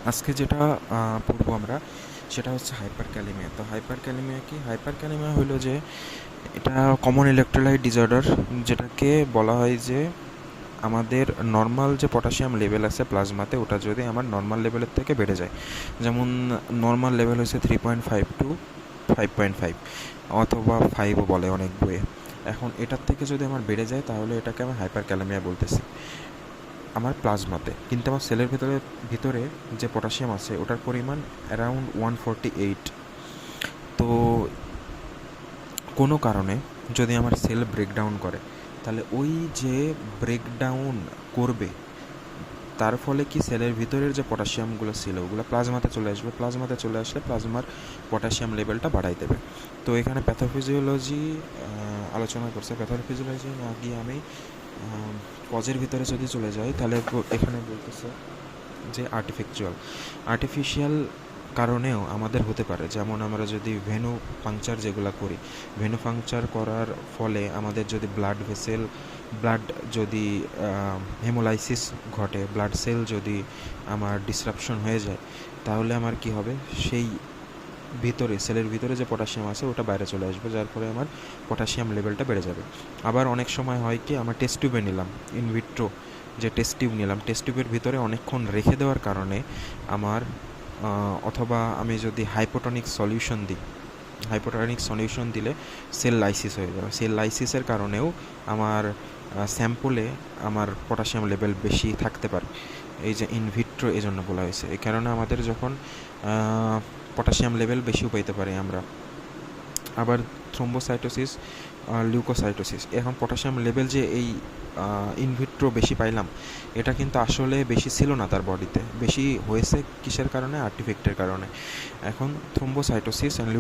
আজকে যেটা পড়বো আমরা সেটা হচ্ছে হাইপার ক্যালিমিয়া। তো হাইপার ক্যালিমিয়া কি? হাইপার ক্যালিমিয়া হলো যে এটা কমন ইলেকট্রোলাইট ডিসঅর্ডার, যেটাকে বলা হয় যে আমাদের নর্মাল যে পটাশিয়াম লেভেল আছে প্লাজমাতে, ওটা যদি আমার নর্মাল লেভেলের থেকে বেড়ে যায়, যেমন নর্মাল লেভেল হচ্ছে 3.5 টু 5.5 অথবা 5ও বলে অনেক বইয়ে। এখন এটার থেকে যদি আমার বেড়ে যায় তাহলে এটাকে আমি হাইপার ক্যালামিয়া বলতেছি আমার প্লাজমাতে। কিন্তু আমার সেলের ভিতরে ভিতরে যে পটাশিয়াম আছে ওটার পরিমাণ অ্যারাউন্ড 148। তো কোনো কারণে যদি আমার সেল ব্রেকডাউন করে, তাহলে ওই যে ব্রেকডাউন করবে তার ফলে কি সেলের ভিতরের যে পটাশিয়ামগুলো ছিল ওগুলো প্লাজমাতে চলে আসবে। প্লাজমাতে চলে আসলে প্লাজমার পটাশিয়াম লেভেলটা বাড়াই দেবে। তো এখানে প্যাথোফিজিওলজি আলোচনা করছে। প্যাথোফিজিওলজি না গিয়ে আমি কজের ভিতরে যদি চলে যাই, তাহলে এখানে বলতেছে যে আর্টিফিশিয়াল কারণেও আমাদের হতে পারে। যেমন আমরা যদি ভেনু পাংচার যেগুলো করি, ভেনু পাংচার করার ফলে আমাদের যদি ব্লাড যদি হেমোলাইসিস ঘটে, ব্লাড সেল যদি আমার ডিসরাপশন হয়ে যায়, তাহলে আমার কি হবে, সেই ভিতরে সেলের ভিতরে যে পটাশিয়াম আছে ওটা বাইরে চলে আসবে, যার ফলে আমার পটাশিয়াম লেভেলটা বেড়ে যাবে। আবার অনেক সময় হয় কি, আমার টেস্ট টিউবে নিলাম, ইনভিট্রো যে টেস্ট টিউব নিলাম, টেস্ট টিউবের ভিতরে অনেকক্ষণ রেখে দেওয়ার কারণে আমার অথবা আমি যদি হাইপোটনিক সলিউশন দিলে সেল লাইসিস হয়ে যাবে। সেল লাইসিসের কারণেও আমার স্যাম্পলে আমার পটাশিয়াম লেভেল বেশি থাকতে পারে। এই যে ইনভিট্রো এই জন্য বলা হয়েছে, এই কারণে আমাদের যখন পটাশিয়াম লেভেল বেশিও পাইতে পারি আমরা। আবার থ্রোম্বোসাইটোসিস, লিউকোসাইটোসিস, এখন পটাশিয়াম লেভেল যে এই ইনভিট্রো বেশি পাইলাম, এটা কিন্তু আসলে বেশি ছিল না, তার বডিতে বেশি হয়েছে কিসের কারণে? আর্টিফ্যাক্টের কারণে। এখন থ্রোম্বোসাইটোসিস অ্যান্ড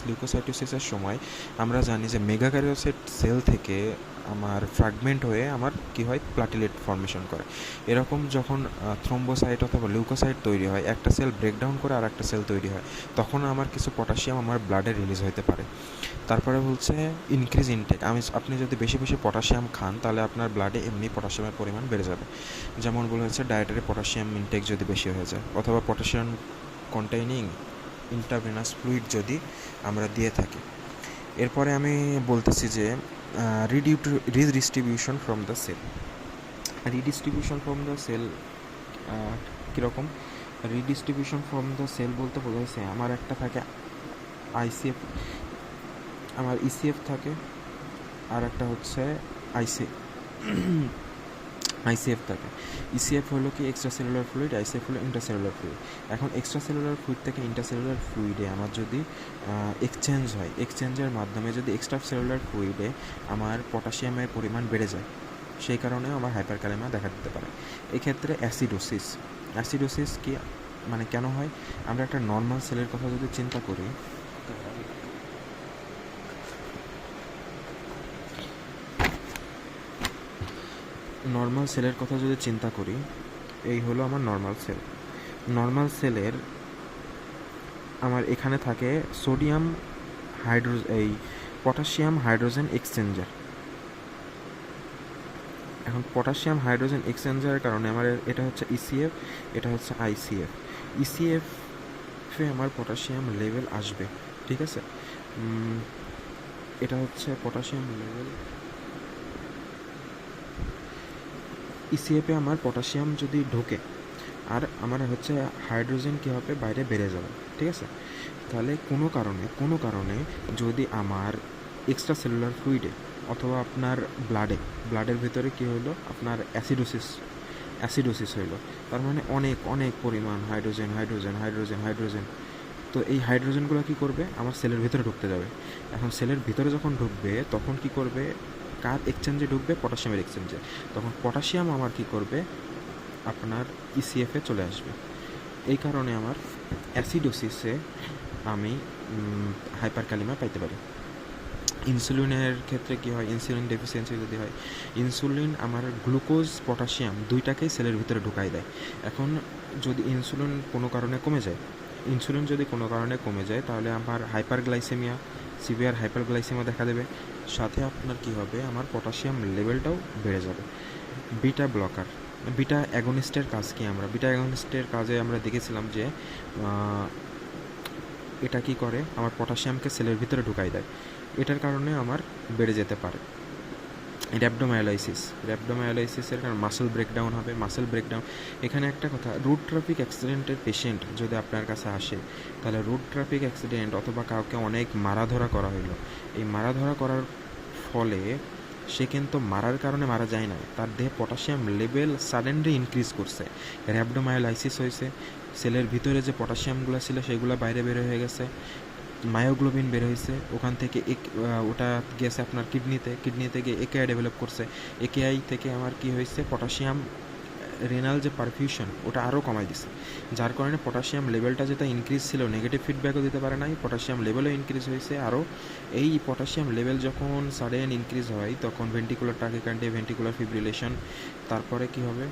লিউকোসাইটোসিসের সময় আমরা জানি যে মেগাক্যারিওসাইট সেল থেকে আমার ফ্র্যাগমেন্ট হয়ে আমার কি হয়, প্লাটিলেট ফর্মেশন করে। এরকম যখন থ্রোম্বোসাইট অথবা লিউকোসাইট তৈরি হয়, একটা সেল ব্রেকডাউন করে আর একটা সেল তৈরি হয়, তখন আমার কিছু পটাশিয়াম আমার ব্লাডে রিলিজ হতে পারে। তারপরে বলছে ইনক্রিজ ইনটেক। আপনি যদি বেশি বেশি পটাশিয়াম খান, তাহলে আপনার ব্লাডে এমনি পটাশিয়ামের পরিমাণ বেড়ে যাবে। যেমন বলা হচ্ছে ডায়েটারি পটাশিয়াম ইনটেক যদি বেশি হয়ে যায়, অথবা পটাশিয়াম কন্টেইনিং ইন্টারভেনাস ফ্লুইড যদি আমরা দিয়ে থাকি। এরপরে আমি বলতেছি যে রিডিস্ট্রিবিউশন ফ্রম দ্য সেল কীরকম? রিডিস্ট্রিবিউশন ফ্রম দ্য সেল বলতে বোঝাইছে আমার একটা থাকে আইসিএফ, আমার ইসিএফ থাকে, আর একটা হচ্ছে আইসিএফ থাকে। ইসিএফ হলো কি এক্সট্রা সেলুলার ফ্লুইড, আইসিএফ হলো ইন্টারসেলুলার ফ্লুইড। এখন এক্সট্রা সেলুলার ফ্লুইড থেকে ইন্টারসেলুলার ফ্লুইডে আমার যদি এক্সচেঞ্জ হয়, এক্সচেঞ্জের মাধ্যমে যদি এক্সট্রা সেলুলার ফ্লুইডে আমার পটাশিয়ামের পরিমাণ বেড়ে যায়, সেই কারণেও আমার হাইপারক্যালেমিয়া দেখা দিতে পারে। এক্ষেত্রে অ্যাসিডোসিস কি মানে কেন হয়? আমরা একটা নর্মাল সেলের কথা যদি চিন্তা করি, এই হলো আমার নর্মাল সেলের আমার এখানে থাকে পটাশিয়াম হাইড্রোজেন এক্সচেঞ্জার। এখন পটাশিয়াম হাইড্রোজেন এক্সচেঞ্জারের কারণে আমার এটা হচ্ছে ইসিএফ, এটা হচ্ছে ইসিএফে আমার পটাশিয়াম লেভেল আসবে, ঠিক আছে? এটা হচ্ছে পটাশিয়াম লেভেল, ইসিএফে আমার পটাশিয়াম যদি ঢোকে আর আমার হচ্ছে হাইড্রোজেন কী হবে, বাইরে বেড়ে যাবে, ঠিক আছে? তাহলে কোনো কারণে যদি আমার এক্সট্রা সেলুলার ফ্লুইডে অথবা আপনার ব্লাডের ভিতরে কী হলো, আপনার অ্যাসিডোসিস হইলো, তার মানে অনেক অনেক পরিমাণ হাইড্রোজেন। তো এই হাইড্রোজেনগুলো কী করবে, আমার সেলের ভিতরে ঢুকতে যাবে। এখন সেলের ভিতরে যখন ঢুকবে তখন কী করবে, কার এক্সচেঞ্জে ঢুকবে? পটাশিয়ামের এক্সচেঞ্জে। তখন পটাশিয়াম আমার কী করবে, আপনার ইসিএফে চলে আসবে। এই কারণে আমার অ্যাসিডোসিসে আমি হাইপারক্যালিমিয়া পাইতে পারি। ইনসুলিনের ক্ষেত্রে কী হয়, ইনসুলিন ডেফিসিয়েন্সি যদি হয়, ইনসুলিন আমার গ্লুকোজ পটাশিয়াম দুইটাকেই সেলের ভিতরে ঢুকাই দেয়। এখন যদি ইনসুলিন কোনো কারণে কমে যায়, তাহলে আমার সিভিয়ার হাইপারগ্লাইসেমিয়া দেখা দেবে। সাথে আপনার কী হবে, আমার পটাশিয়াম লেভেলটাও বেড়ে যাবে। বিটা অ্যাগনিস্টের কাজ কি? আমরা বিটা অ্যাগনিস্টের কাজে আমরা দেখেছিলাম যে এটা কি করে, আমার পটাশিয়ামকে সেলের ভিতরে ঢুকাই দেয়। এটার কারণে আমার বেড়ে যেতে পারে র্যাপডোমায়োলাইসিসের কারণে মাসেল ব্রেকডাউন হবে। মাসেল ব্রেকডাউন, এখানে একটা কথা, রোড ট্রাফিক অ্যাক্সিডেন্টের পেশেন্ট যদি আপনার কাছে আসে, তাহলে রোড ট্রাফিক অ্যাক্সিডেন্ট অথবা কাউকে অনেক মারাধরা করা হইলো, এই মারাধরা করার ফলে সে কিন্তু মারার কারণে মারা যায় না, তার দেহে পটাশিয়াম লেভেল সাডেনলি ইনক্রিজ করছে, র্যাপডোমায়োলাইসিস হয়েছে, সেলের ভিতরে যে পটাশিয়ামগুলো ছিল সেগুলো বাইরে বের হয়ে গেছে, মায়োগ্লোবিন বের হয়েছে, ওখান থেকে ওটা গেছে আপনার কিডনিতে গিয়ে একেআই ডেভেলপ করছে, একেআই থেকে আমার কি হয়েছে, পটাশিয়াম রেনাল যে পারফিউশন ওটা আরও কমাই দিছে, যার কারণে পটাশিয়াম লেভেলটা যেটা ইনক্রিজ ছিল, নেগেটিভ ফিডব্যাকও দিতে পারে নাই, পটাশিয়াম লেভেলও ইনক্রিজ হয়েছে আরও। এই পটাশিয়াম লেভেল যখন সাডেন ইনক্রিজ হয় তখন ভেন্টিকুলার টাকিকার্ডিয়া, ভেন্টিকুলার ফিব্রিলেশন, তারপরে কি হবে,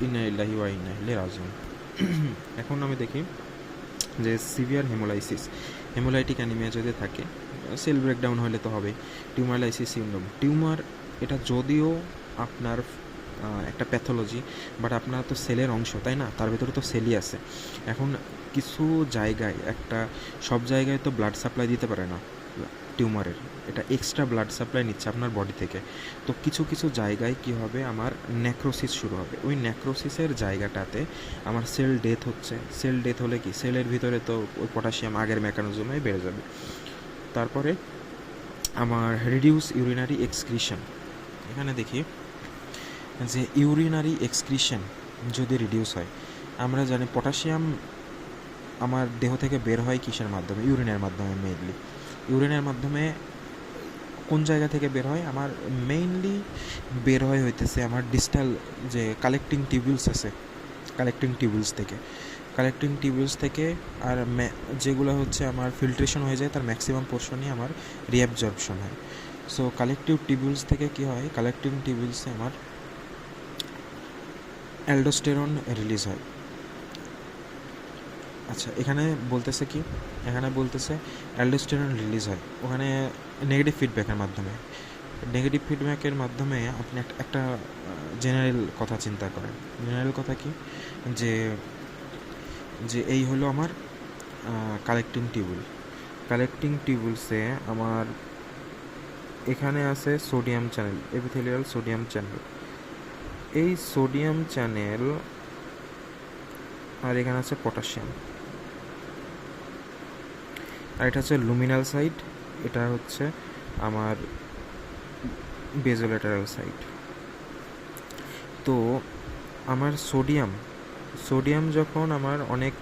ইন্না লিল্লাহি ওয়া ইন্না ইলাইহি রাজিউন। এখন আমি দেখি যে সিভিয়ার হেমোলাইটিক অ্যানিমিয়া যদি থাকে, সেল ব্রেকডাউন হলে তো হবে, টিউমারলাইসিস সিন্ড্রোম, টিউমার এটা যদিও আপনার একটা প্যাথোলজি, বাট আপনার তো সেলের অংশ, তাই না, তার ভেতরে তো সেলই আছে। এখন কিছু জায়গায় সব জায়গায় তো ব্লাড সাপ্লাই দিতে পারে না টিউমারের, এটা এক্সট্রা ব্লাড সাপ্লাই নিচ্ছে আপনার বডি থেকে, তো কিছু কিছু জায়গায় কি হবে, আমার নেক্রোসিস শুরু হবে, ওই নেক্রোসিসের জায়গাটাতে আমার সেল ডেথ হচ্ছে, সেল ডেথ হলে কি সেলের ভিতরে তো ওই পটাশিয়াম আগের মেকানিজমে বেড়ে যাবে। তারপরে আমার রিডিউস ইউরিনারি এক্সক্রিশন, এখানে দেখি যে ইউরিনারি এক্সক্রিশন যদি রিডিউস হয়, আমরা জানি পটাশিয়াম আমার দেহ থেকে বের হয় কিসের মাধ্যমে, ইউরিনের মাধ্যমে, মেইনলি ইউরিনের মাধ্যমে। কোন জায়গা থেকে বের হয়, আমার মেইনলি বের হইতেছে আমার ডিস্টাল যে কালেক্টিং টিউবুলস আছে, কালেক্টিং টিউবুলস থেকে আর যেগুলো হচ্ছে আমার ফিল্ট্রেশন হয়ে যায়, তার ম্যাক্সিমাম পোর্শনই আমার রিঅ্যাবজর্পশন হয়। সো কালেক্টিভ টিউবুলস থেকে কি হয়, কালেক্টিং টিউবুলসে আমার অ্যালডোস্টেরন রিলিজ হয়। আচ্ছা, এখানে বলতেছে অ্যালডোস্টেরন রিলিজ হয় ওখানে নেগেটিভ ফিডব্যাকের মাধ্যমে আপনি একটা জেনারেল কথা চিন্তা করেন। জেনারেল কথা কি, যে যে এই হলো আমার কালেক্টিং টিউবুলসে আমার এখানে আছে sodium channel, epithelial sodium channel, এই সোডিয়াম চ্যানেল, আর এখানে আছে পটাশিয়াম, আর এটা হচ্ছে লুমিনাল সাইট, এটা হচ্ছে আমার বেজোলেটারাল সাইট। তো আমার সোডিয়াম যখন আমার অনেক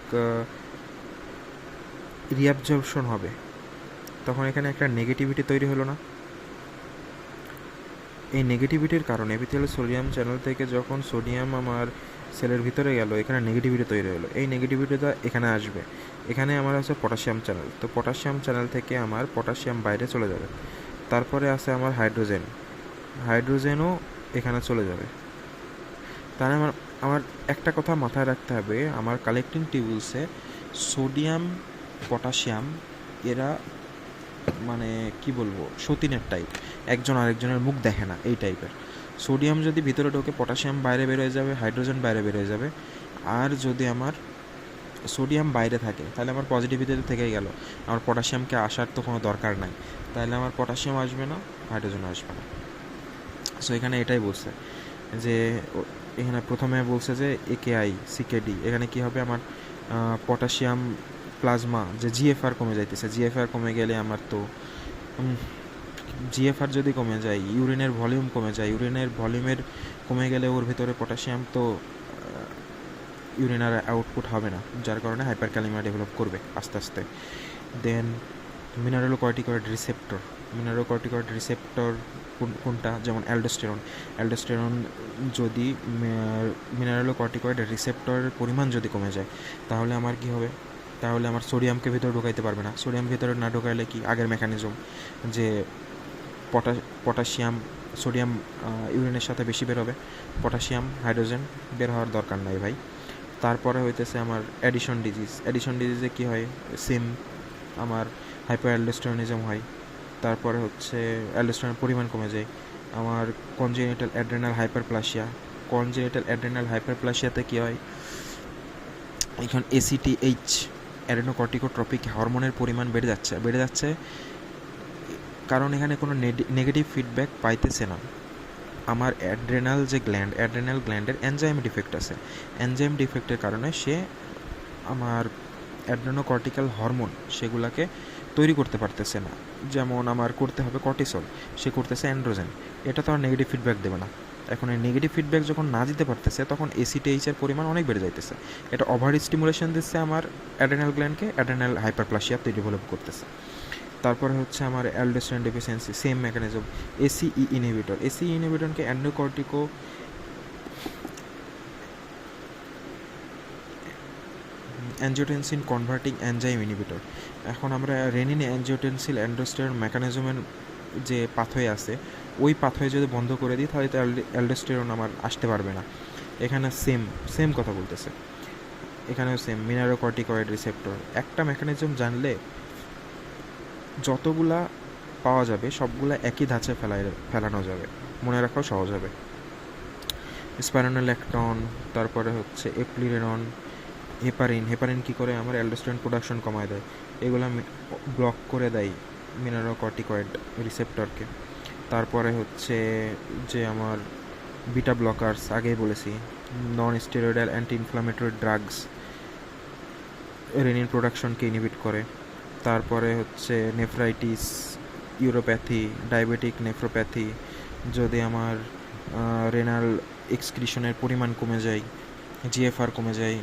রিঅ্যাবজর্পশন হবে, তখন এখানে একটা নেগেটিভিটি তৈরি হলো না, এই নেগেটিভিটির কারণে এপিথেলিয়াল সোডিয়াম চ্যানেল থেকে যখন সোডিয়াম আমার সেলের ভিতরে গেল, এখানে নেগেটিভিটি তৈরি হলো, এই নেগেটিভিটিটা এখানে আসবে, এখানে আমার আছে পটাশিয়াম চ্যানেল, তো পটাশিয়াম চ্যানেল থেকে আমার পটাশিয়াম বাইরে চলে যাবে, তারপরে আছে আমার হাইড্রোজেনও এখানে চলে যাবে। তাহলে আমার একটা কথা মাথায় রাখতে হবে, আমার কালেক্টিং টিউবুলসে সোডিয়াম পটাশিয়াম এরা মানে কি বলবো, সতীনের টাইপ, একজন আরেকজনের মুখ দেখে না, এই টাইপের। সোডিয়াম যদি ভিতরে ঢোকে, পটাশিয়াম বাইরে বেরোয় যাবে, হাইড্রোজেন বাইরে বেরোয় যাবে। আর যদি আমার সোডিয়াম বাইরে থাকে, তাহলে আমার পজিটিভিটিতে থেকেই গেল, আমার পটাশিয়ামকে আসার তো কোনো দরকার নাই, তাহলে আমার পটাশিয়াম আসবে না, হাইড্রোজেন আসবে না। সো এখানে এটাই বলছে যে, এখানে প্রথমে বলছে যে একেআই সিকেডি, এখানে কি হবে, আমার পটাশিয়াম প্লাজমা যে জিএফআর কমে যাইতেছে, জিএফআর কমে গেলে আমার তো জিএফআর যদি কমে যায়, ইউরিনের ভলিউম কমে যায়, ইউরিনের ভলিউমের কমে গেলে ওর ভিতরে পটাশিয়াম তো ইউরিনার আউটপুট হবে না, যার কারণে হাইপারক্যালেমিয়া ডেভেলপ করবে আস্তে আস্তে। দেন মিনারেলোকর্টিকয়েড রিসেপ্টর কোনটা, যেমন অ্যালডোস্টেরন যদি মিনারেলোকর্টিকয়েড রিসেপ্টরের পরিমাণ যদি কমে যায়, তাহলে আমার কি হবে, তাহলে আমার সোডিয়ামকে ভিতরে ঢোকাইতে পারবে না, সোডিয়াম ভিতরে না ঢোকাইলে কি, আগের মেকানিজম যে সোডিয়াম ইউরিনের সাথে বেশি বের হবে, পটাশিয়াম হাইড্রোজেন বের হওয়ার দরকার নাই ভাই। তারপরে হইতেছে আমার অ্যাডিশন ডিজিজে কি হয়, সেম আমার হাইপারঅ্যালডোস্টেরনিজম হয়, তারপরে হচ্ছে অ্যালডোস্টেরনের পরিমাণ কমে যায়, আমার congenital adrenal hyperplasia, congenital adrenal হাইপারপ্লাসিয়াতে কী হয়, এখন ACTH অ্যাডেনোকর্টিকোট্রপিক হরমোনের পরিমাণ বেড়ে যাচ্ছে কারণ এখানে কোনো নেগেটিভ ফিডব্যাক পাইতেছে না। আমার অ্যাড্রেনাল গ্ল্যান্ডের এনজাইম ডিফেক্ট আছে, এনজাইম ডিফেক্টের কারণে সে আমার অ্যাড্রেনোকর্টিক্যাল হরমোন সেগুলোকে তৈরি করতে পারতেছে না। যেমন আমার করতে হবে কর্টিসল, সে করতেছে অ্যান্ড্রোজেন, এটা তো আর নেগেটিভ ফিডব্যাক দেবে না। এখন এই নেগেটিভ ফিডব্যাক যখন না দিতে পারতেছে তখন ACTH-এর পরিমাণ অনেক বেড়ে যাইতেছে। এটা ওভার স্টিমুলেশন দিচ্ছে আমার অ্যাড্রেনাল গ্ল্যান্ডকে, অ্যাড্রেনাল হাইপারপ্লাসিয়া ডেভেলপ করতেছে। তারপরে হচ্ছে আমার aldosterone deficiency, same mechanism. ACE ইনহিবিটরকে অ্যাঞ্জিওটেনসিন কনভার্টিং এনজাইম ইনহিবিটর। এখন আমরা রেনিন অ্যাঞ্জিওটেনসিন অ্যালডোস্টেরন মেকানিজমের যে পাথওয়ে আছে, ওই পাথওয়ে যদি বন্ধ করে দিই তাহলে তো অ্যালডোস্টেরন আমার আসতে পারবে না। এখানে সেম কথা বলতেছে, এখানেও সেম মিনারোকর্টিকয়েড রিসেপ্টর। একটা মেকানিজম জানলে যতগুলা পাওয়া যাবে সবগুলা একই ধাঁচে ফেলানো যাবে, মনে রাখাও সহজ হবে। স্পাইরোনোল্যাকটন, তারপরে হচ্ছে এপ্লিরেনন, হেপারিন কী করে আমার অ্যালডোস্টেরন প্রোডাকশন কমায় দেয়, এগুলো ব্লক করে দেয় মিনারোকর্টিকয়েড রিসেপ্টরকে। তারপরে হচ্ছে যে আমার বিটা ব্লকার্স, আগেই বলেছি, non steroidal anti inflammatory drugs renin প্রোডাকশনকে ইনহিবিট করে। তারপরে হচ্ছে নেফ্রাইটিস, ইউরোপ্যাথি, ডায়াবেটিক নেফ্রোপ্যাথি, যদি আমার রেনাল এক্সক্রিশনের পরিমাণ কমে যায়, GFR কমে যায়।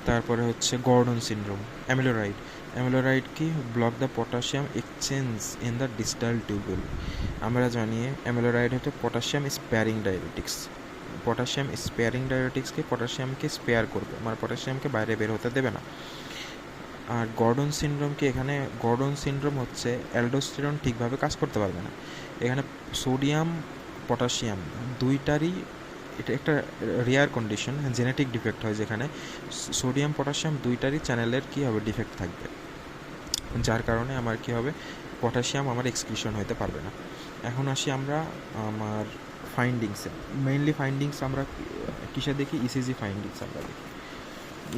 তারপরে হচ্ছে গর্ডন সিনড্রোম, অ্যামিলোরাইড কি block the potassium exchange in the distal tubule. আমরা জানি অ্যামিলোরাইড হচ্ছে পটাশিয়াম স্পেয়ারিং ডায়াবেটিক্সকে পটাশিয়ামকে স্পেয়ার করবে, মানে পটাশিয়ামকে বাইরে বের হতে দেবে না। আর গর্ডন সিনড্রোম হচ্ছে অ্যালডোস্টেরন ঠিকভাবে কাজ করতে পারবে না। এখানে সোডিয়াম পটাশিয়াম দুইটারই, এটা একটা রেয়ার কন্ডিশন, জেনেটিক ডিফেক্ট হয় যেখানে সোডিয়াম পটাশিয়াম দুইটারই চ্যানেলের কী হবে, ডিফেক্ট থাকবে, যার কারণে আমার কী হবে, পটাশিয়াম আমার এক্সক্রিশন হতে পারবে না। এখন আসি আমরা আমার ফাইন্ডিংসে। মেইনলি ফাইন্ডিংস আমরা কিসে দেখি, ECG ফাইন্ডিংস আমরা দেখি।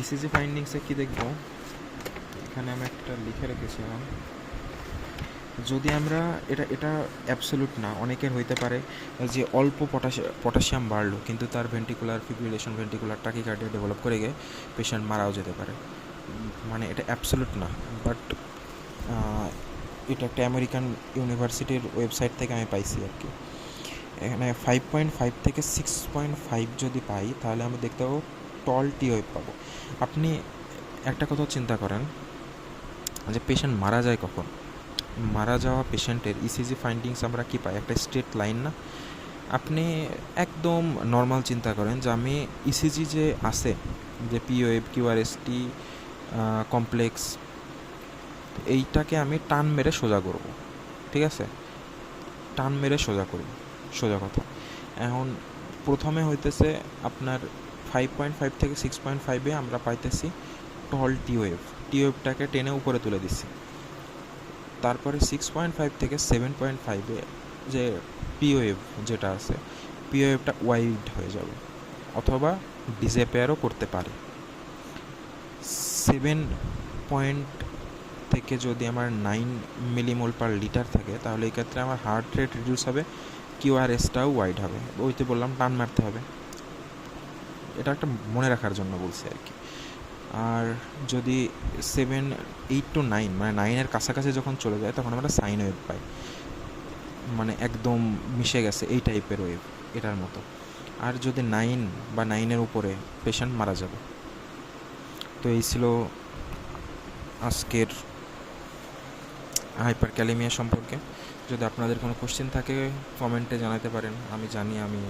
ECG ফাইন্ডিংসে কী দেখব, এখানে আমি একটা লিখে রেখেছিলাম। যদি আমরা এটা অ্যাবসোলুট না, অনেকের হইতে পারে যে অল্প পটাশিয়াম বাড়লো কিন্তু তার ventricular fibrillation, ventricular tachycardia develop করে গিয়ে পেশেন্ট মারাও যেতে পারে, মানে এটা অ্যাবসোলুট না। বাট এটা একটা আমেরিকান ইউনিভার্সিটির ওয়েবসাইট থেকে আমি পাইছি আর কি। এখানে 5.5 থেকে 6.5 যদি পাই তাহলে আমি দেখতে পাবো টল টি ওয়েভ পাবো। আপনি একটা কথা চিন্তা করেন যে পেশেন্ট মারা যায় কখন, মারা যাওয়া পেশেন্টের ECG ফাইন্ডিংস আমরা কি পাই, একটা স্ট্রেট লাইন না। আপনি একদম নর্মাল চিন্তা করেন যে আমি ECG যে আছে, যে POF, QRST কমপ্লেক্স, এইটাকে আমি টান মেরে সোজা করব, ঠিক আছে, টান মেরে সোজা করব, সোজা কথা। এখন প্রথমে হইতেছে আপনার 5.5 থেকে 6.5-এ আমরা পাইতেছি টল টি ওয়েভটাকে টেনে উপরে তুলে দিচ্ছি। তারপরে 6.5 থেকে 7.5-এ যে POF যেটা আছে, POFটা ওয়াইড হয়ে যাবে অথবা ডিসঅ্যাপিয়ারও করতে পারে। 7 পয়েন্ট থেকে যদি আমার 9 মিলিমোল পার লিটার থাকে তাহলে এই ক্ষেত্রে আমার হার্ট রেট রিডিউস হবে, QRSটাও ওয়াইড হবে। ওইতে বললাম টান মারতে হবে, এটা একটা মনে রাখার জন্য বলছি আর কি। আর যদি 7, 8 to 9 মানে 9-এর কাছাকাছি যখন চলে যায় তখন আমরা সাইন ওয়েভ পাই, মানে একদম মিশে গেছে এই টাইপের ওয়েভ, এটার মতো। আর যদি 9 বা 9-এর উপরে পেশেন্ট মারা যাবে। তো এই ছিল আজকের হাইপারক্যালেমিয়া সম্পর্কে। যদি আপনাদের কোনো কোশ্চেন থাকে কমেন্টে জানাতে পারেন, আমি জানি আমি